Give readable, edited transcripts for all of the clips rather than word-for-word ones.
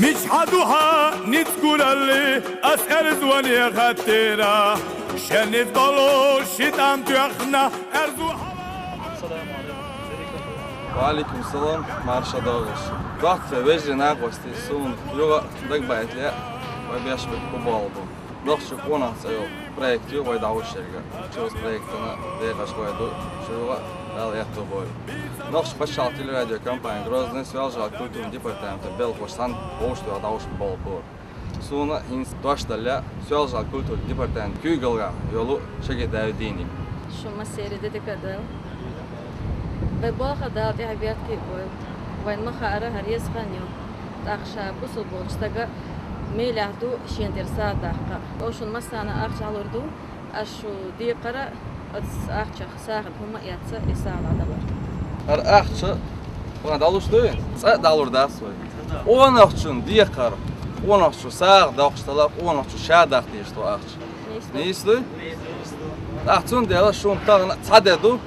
مشهدها نتقول اللي أسأل زواني خطيرة شنت ضلو شتام تيخنا أرزوها. وعليكم السلام مارشا داغش ضغط وجه ناقوستي سون لغة دقبعت لي وبيشبه كوبالبو نخشى قونا سيو проект يو ويدعو الشركة شوز проектنا ديغا شوية دو شو قال يحتو بول نخشى بشعل تلراديو كامباني Грозный связжал культурный департамент бел кошсан ошту адауш болбор суна хинс дошталя связжал культурный департамент күйгалга yolu шегедаю денег شو مسيري ديكادل بباخ دالتي حبيات كيبوي وين ما خارة هريس خانيو تاخشا بوسو بولشتاقا ميلاهدو شينتر ساعة وشون مسانا أخش على الأردو أشو دي قرأ أخش ساعد هما ياتسا يساعد على دبر هر أخش وانا دالوش دوين ساعد دالور داسوي وانا أخشون دي قرأ وانا أخشو ساعد داخش طلاق وانا أخشو شاد أختيش تو أخش نيسلو أخشون ديلا شون تاغنا تصددو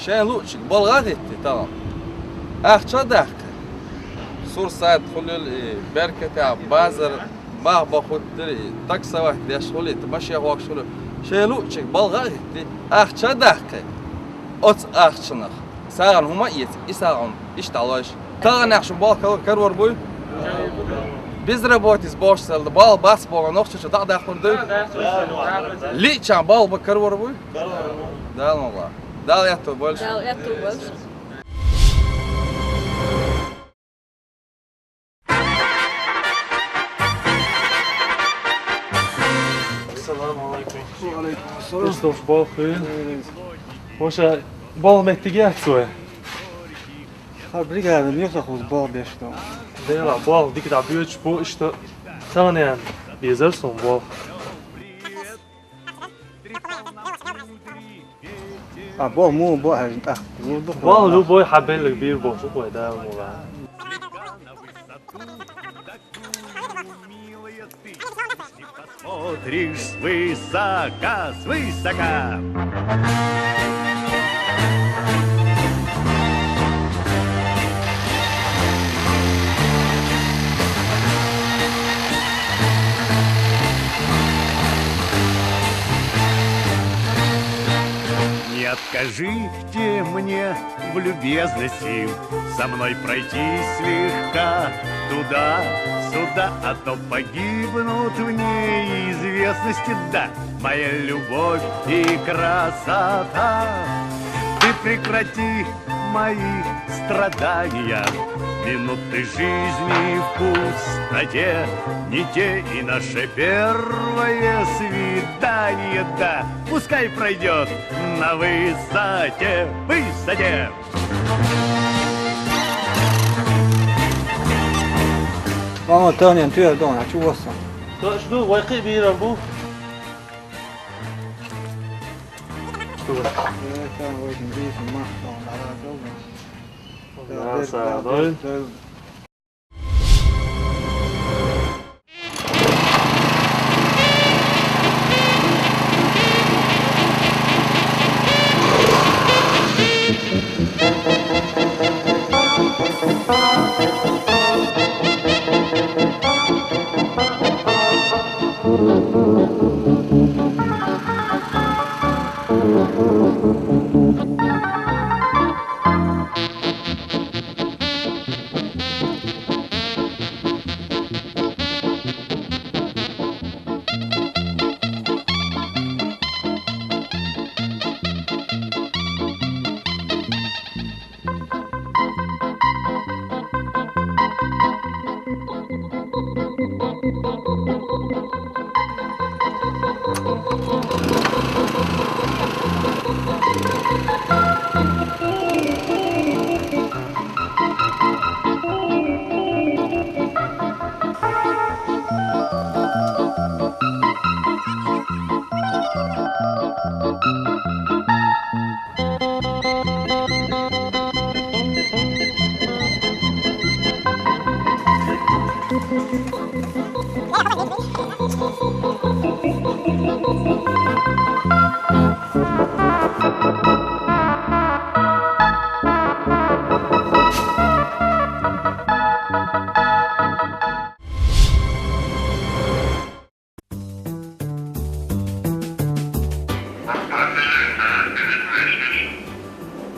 شين لوشك بلغاتي تاغن أخش داخل سور ساعد خلول بركة بازر ما باخد تاكسي واحد يشغلي تمشي هواك شغله شيلو شيك بالغاغي أخش داخل أت أخشنخ ساعن هما يساعن إيش تعلاش تاغن أخشون بال كرور بوي بزربوتيز باش سال بال باس بال نخش شو داخل دو لي كان بال بكرور بوي دال والله دال ياتو بولش دال ياتو بولش وعليكم السلام. Estou bom, filho. Poxa, bola metigate, ué. Obrigado, meu sou bom, besta. Dela, bola, dica da bio, tipo, isto. Tá, né? Bizarro, são bola. Bom, mu, bom, bola, do boi, rabelo, bir, bom, só pode dar uma lá. Смотришь свысока, свысока. Не откажите мне в любезности со мной пройти слегка туда-сюда, а то погибнут в неизвестности. Да, моя любовь и красота, ты прекрати мои страдания. Минуты жизни в пустоте не те, и наше первое свидание, да, пускай пройдет на высоте, высоте. تاني انتوا دون شو وصل شنو واقع بيرا بو شو كان وين بيس ما على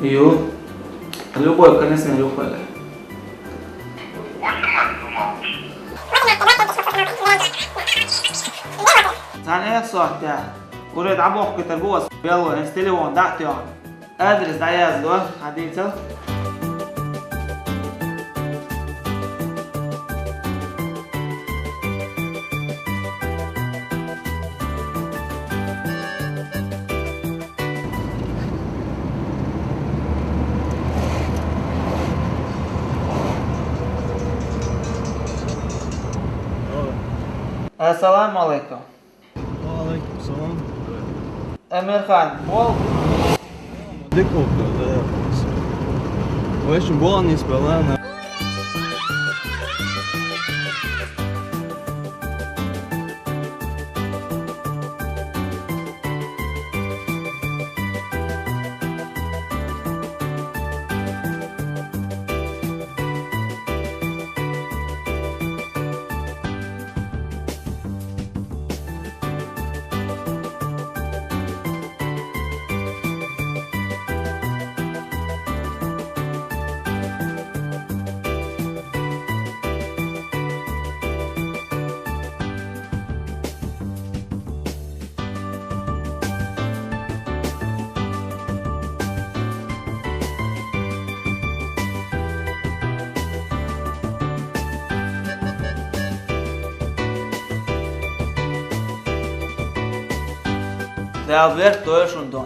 ايوه اللوبو كان اسمه لوبو ولا ثاني الصوت تاعي وريد عبوق كتربوس يلا نستلي وندعتي ادرس دعياز دو حديثه السلام عليكم. وعليكم السلام. أمير خان بول ديك اوكا وايش بول نسبة لنا Det har vært dørsund da.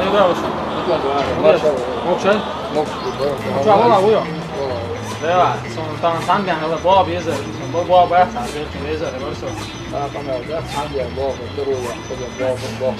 ايه بقى يا باشا؟ موكشاي؟ موكشاي والله يا ابويا. لا طبعا عندي يعني بابا بيزهق بابا بقى ساعات بيزهق يا باشا. طبعا ده عندي الله قدروا يحفظ الله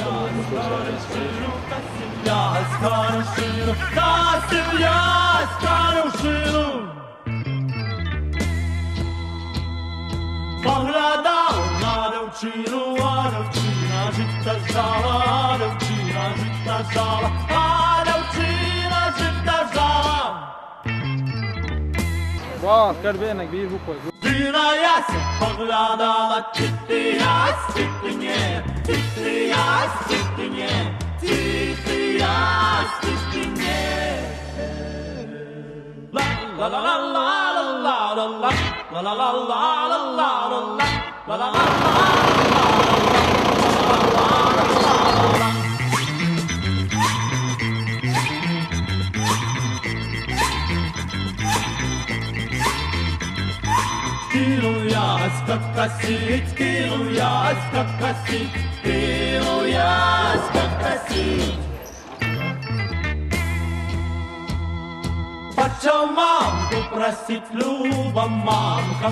Wow, kar bene kbir bu koy. Dünyası bağladalar titriyas titriye titriyas titriye titriyas titriye la la la la la la la la la la la la la la la la Skakasit, kiluja, skakasit, kiluja, skakasit. Почему мамку просить, Люба, мамка?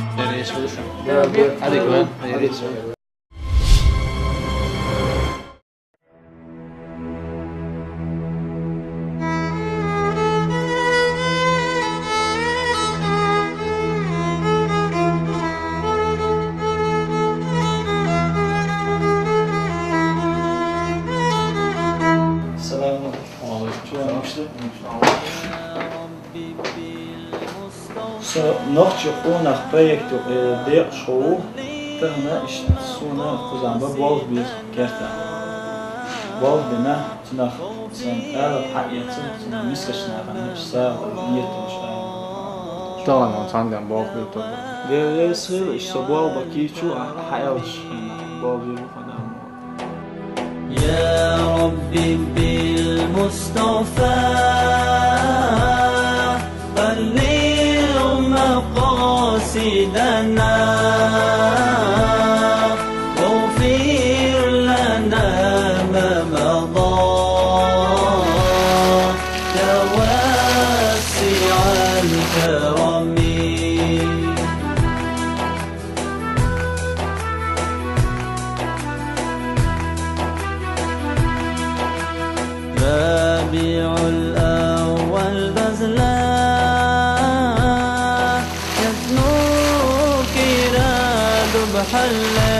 Нохчийн Къонах проект дээр шоу тана ишсуна кузамба бол biz kerta. Бол бина цнах сан ала хаяцын мискашна гана саа ниетэн шаа. Tamam on senden bol bir topu. Вересэ ишсобол бакичу хаялш бол bir фанам. يا ربي بالمصطفى بلغ مقاصدنا واغفر لنا ما مضى يا واسع الكرم ربيع الأول غزلا يسنو كراد بحلا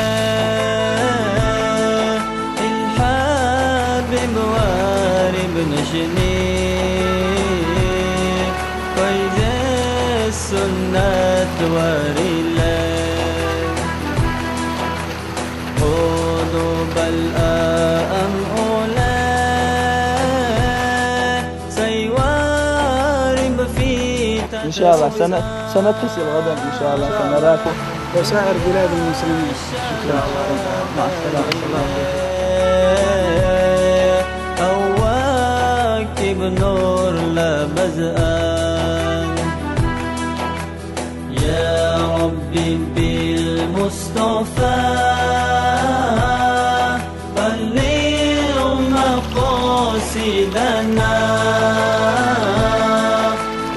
الحبيب تجني قيد السنة وريلك خذوا بل أم أولى سيوارب في إن شاء الله سنتصل غدا إن شاء الله سنراكم وسائر بلاد المسلمين. شكرا مع السلامة. أواكب نور لا بدءا يا ربي بالمصطفى بلغ مقاصدنا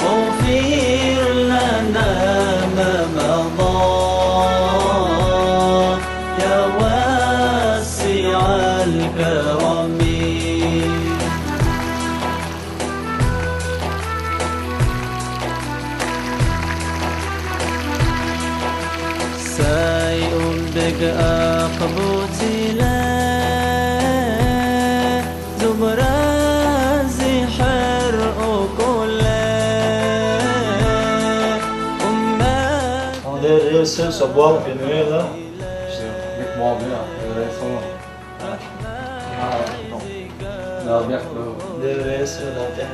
واغفر لنا ما مضى يا واسع الكرم. سيؤمدك أقبوتي لا زمر الزحر أكله Det är så så bra för nu är det. Mitt barn ja, det är så. Ja, Det är så där det är.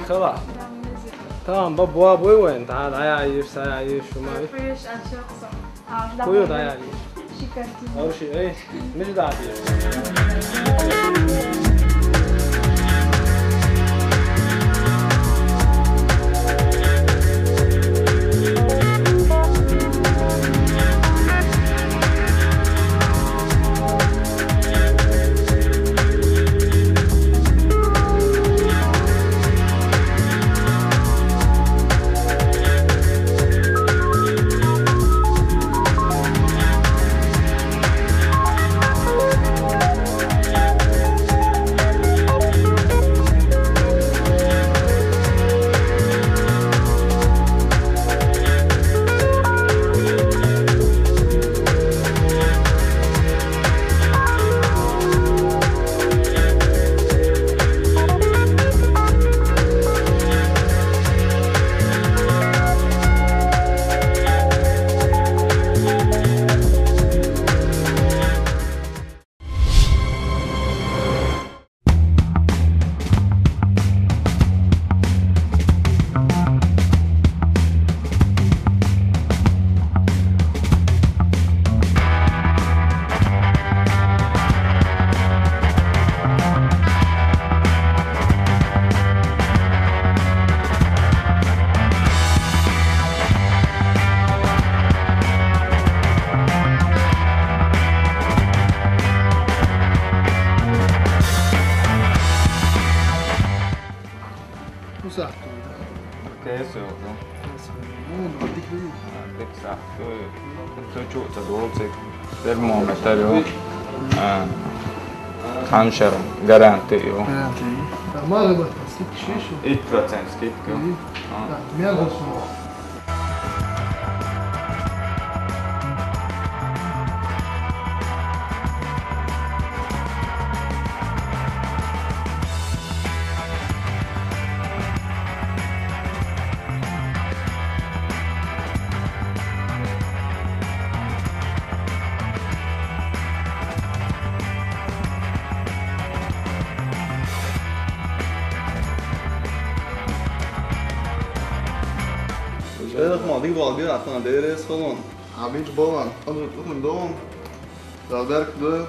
خلاص تمام بابا ابوي وين تعال عايش عايش وما كويو تعال عايش اول شيء ايه مش داعي termometru hanšer garantiju. Mali bat, skip šišu. 1% skipku. Mjelo smo. Evet, madik valgı atına değeriz falan. Abi balan, adı doğum. Dalberk de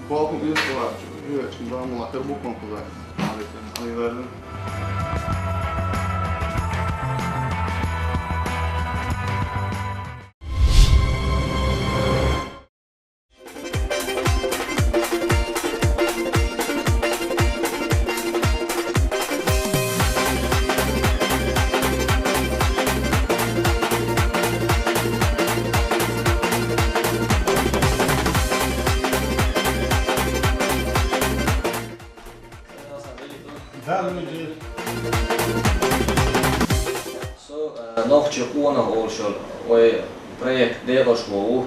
balkon üst var. Evet, şimdi ben muhakkak bu konuda. Abi verdim. Нохчийн Къонах олшол ой проект дэгошгоо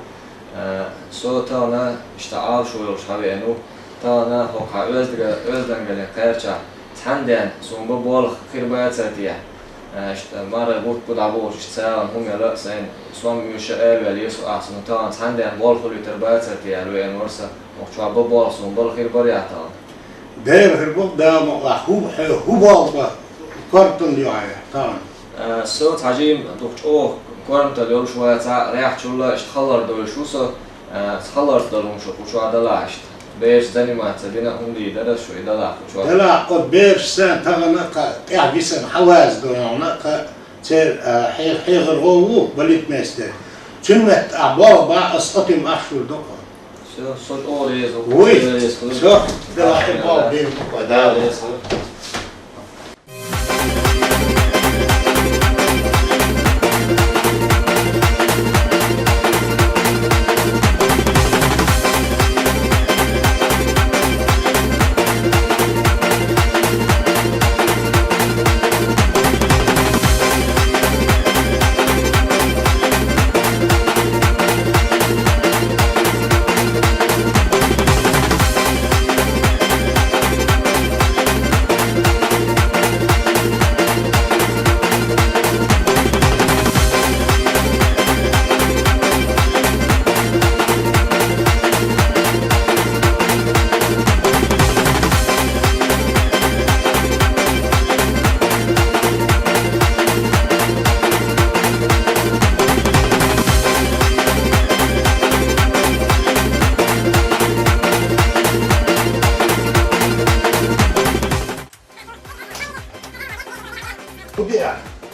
сотана штаал шоёл шавэну тана хока özdengelin qercha цандан сумба болох хирбацатия мара гут абош цаан хунгала сайн сум юша элвел есу асын тан цандан болох литербацатия луен орса мохчаба бол сумба хирбариата داير هربوك ده هو بالبا كارتون دي عاية تمام صوت عجيب دكتور كورم تدور شوية ريح شولا اشتخلر دول شو صار تخلر دلهم شو عدلاش بيش زني ما تبينا هم دي درس شو عدلاش شو لا قد بيش سنة تغنى قاعد بيسن حواز دونا تصير حيغ الغوو بليت ماستر كلمة أبابا أسقطي أشهر دقة شو صوت أوريز وي شو ده أحباب بيم وداو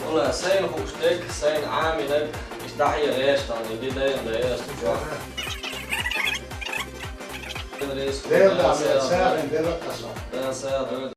والله سين خوشتك سين عاملك اشتحي غيش تاني دي دايم دايس تجوع دايم ده ساعة ده قصة ده ساعة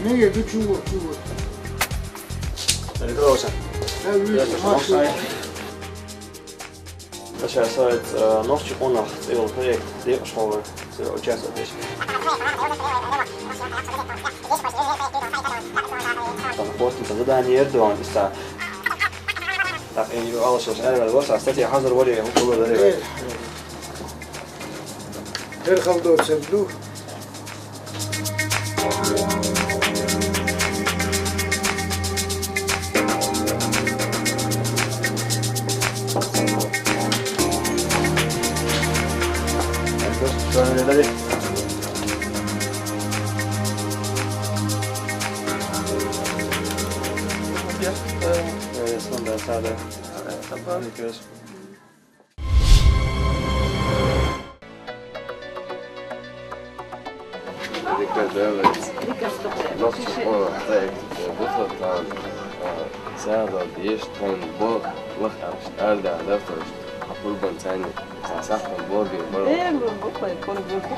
نيجي بتشوف г.Грозного. Сейчас сайт Нохчийн Къонах цивил проект г.Грозного участвует. Там задание Эрдоган está. Так, и alles zoals er was, staat hier hazard worden je hoe dat is. غير خلدو تسبلو Şöyle de sonunda sade. Tamam. Dikkat evet. Nохчийн Къонах buffettan саадал диш тон бог лах алда дафташ хапурбан тани сасахтан боги бор. بخوي يكون بوكو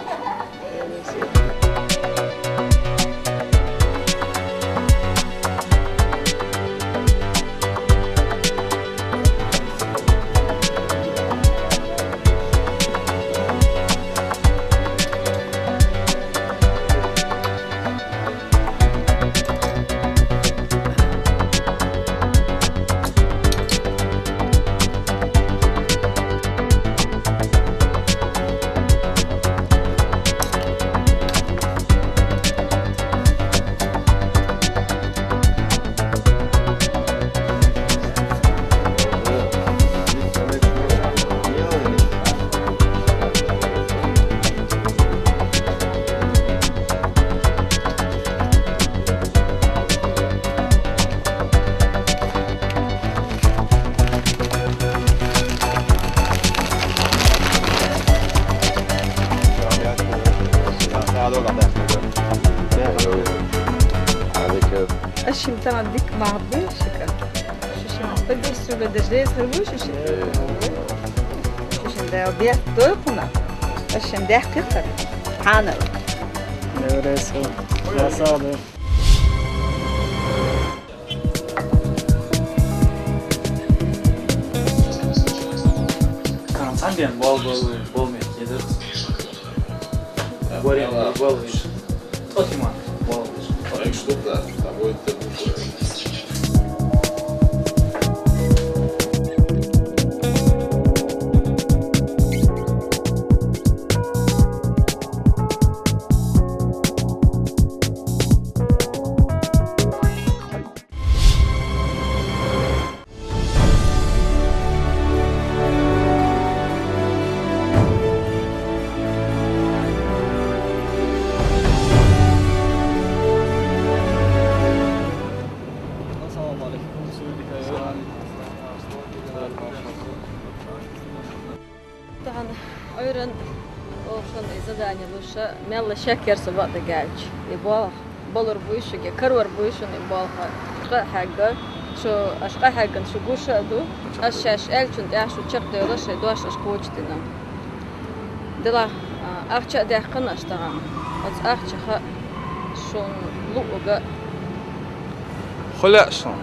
هذا بعدين هذا كده الشيء بتاع ديك ما عبيش كده شو بدي شو بدي جلس هروش شو ده بيع توقنا الشيء ده كده حانا رئيس يا صادق كان عندي بول ميت Говорим, балуешь. Отима, балуешь. А их что да? Тобой это طبعا أيضا أوصل إذا داني لوش مال شكر سباق دجاج يبغى بلور بويش كرور بويش يبغى حاجة شو أشقى حاجة شو بوش أدو أشش ألتون أشو تشق دولش دوش أشقوش تنا دلا أخش أدخن أشتغل أز أخش شون لوجا خلا شون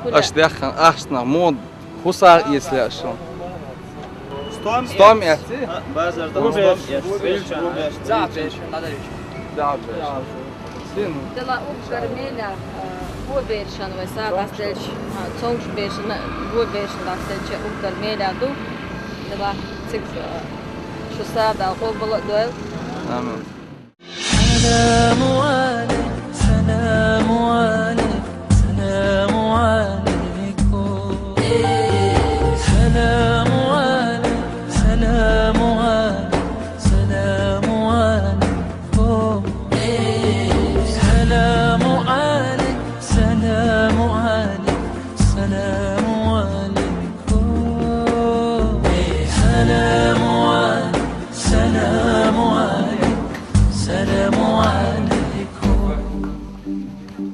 خلا أشدخن أحسن مود خصار يسلا شون ستام يأتي بازار دلا أوكر ميلا هو بيرشان وسا داستلش تونش بيرشان هو بيرشان داستلش أوكر ميلا دو دلا تك شو صار ده قبل دوال آمين سلام عليك سلام عليك سلام عليكم سلام عليك سلام عليك سلام عليكم سلام عليك سلام عليك سلام عليكم سلام عليك سلام عليك سلام عليكم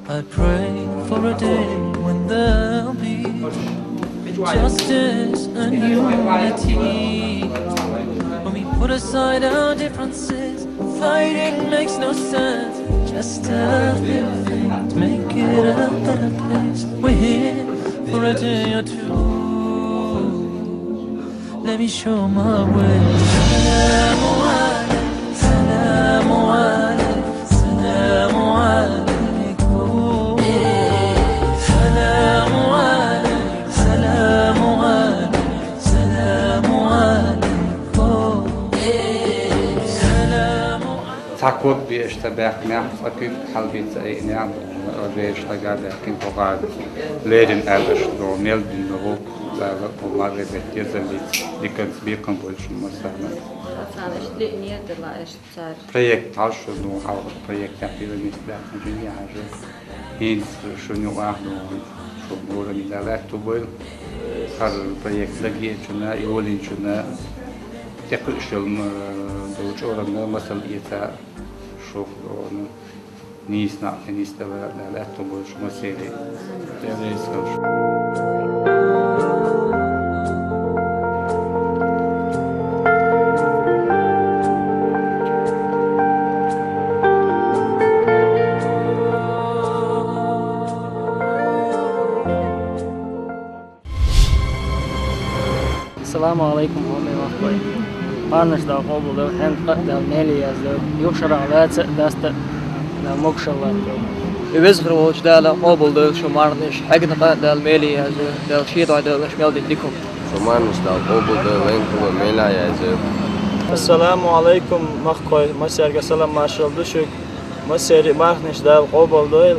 I pray for a day when there'll be justice and unity. When we put aside our differences, fighting makes no sense. Just a living to make it a better place. We're here for a day or two. Let me show my way. Salam alaikum, salam alaikum, salam alaikum. Salam alaikum, salam alaikum, salam alaikum. Salam تاكوت بيشتبه نعرف أكيد حلبي تأي نعم بيشتغل لكن فقط لين ألش دو ميل دينو لا والله بيتجزم لكن بيكون بولش مثلا أنا إشتلي نية دلا إيش صار بروجكت عشر نو أو بروجكت يحتوي مثل جميع حاجة هين شنو واحد شو نقول من لا تقول هذا البروجكت لقي شنا يولين شنا تقشل دوج أورنا مثل إيتا شوف نيسنا نيستوى لا تقول شو مسيري السلام عليكم ورحمة الله قانش دا قبل دو حين قد مالي يزدو يخشر على دست دا مكشلات بيزغر وش دا قبل دو شو مارنش حقنا قد دا المالي يزدو دا شيط عدو لشمال ديكم شو مارنش دا قبل دو وين كل ميلا يزدو السلام عليكم مخكوي مسير سلام ما شاء الله شك مسير مارنش دا قبل دو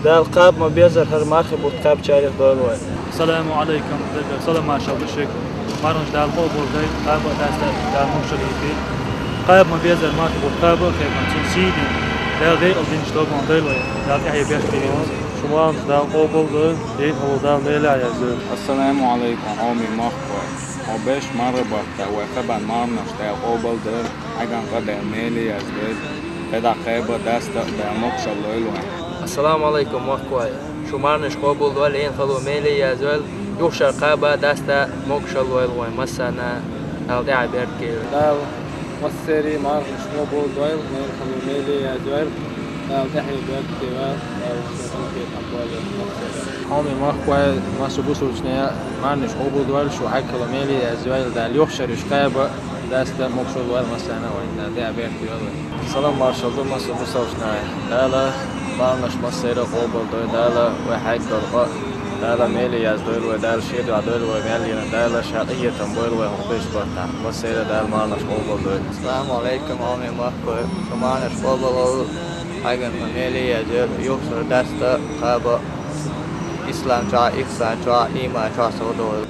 دا القاب ما بيزر هر مارخي بوتقاب شاريخ دول وين السلام عليكم سلام ما شاء الله شك مارنش دا قبل دو قاب دست دا مكشلات قاب ما بيزر مارخي بوتقاب خيبان سيدي دا دي الدين شتوك من دول وين دا تحيي بيختي شما دا قبل دو دين هو دا ميلا يزدو السلام عليكم عمي مخكوي وباش مرة بطا وخبان مارنش دا قبل دو حقان قد الميلي يزدو كده قيبة داستا بأموكش الله يلوين. السلام عليكم وقوي شو مارنش قبول دول إن خلو ميلي يا زول يوشر قابة داستا موكش الله يلوين مسانا الدعاء بيركي دال مصري مارنش قبول دول إن خلو ميلي يا زول الدعاء بيركي عمي مقوي ما سبوسو جنيا مارنش قبول دول شو حكي ميلي يا زول دال يوشر قابة داستا موكش الله مسانا وإن الدعاء بيركي سلام مارشالدو ما سبوسو جنيا دالا مارنش مصري قبول دول دالا وحكي درقاء دالا ميلي يزدويل ودال شيدو عدويل وميلينا دالا شرقية تنبويل ومقبش بطا مصيرا دال مارنش قوبل دويل السلام عليكم عمي مخكوي شمارنش قوبل حاجن ميلي يزدويل يوصر داستا قابا إسلام جا إحسان جا إيمان جا سودويل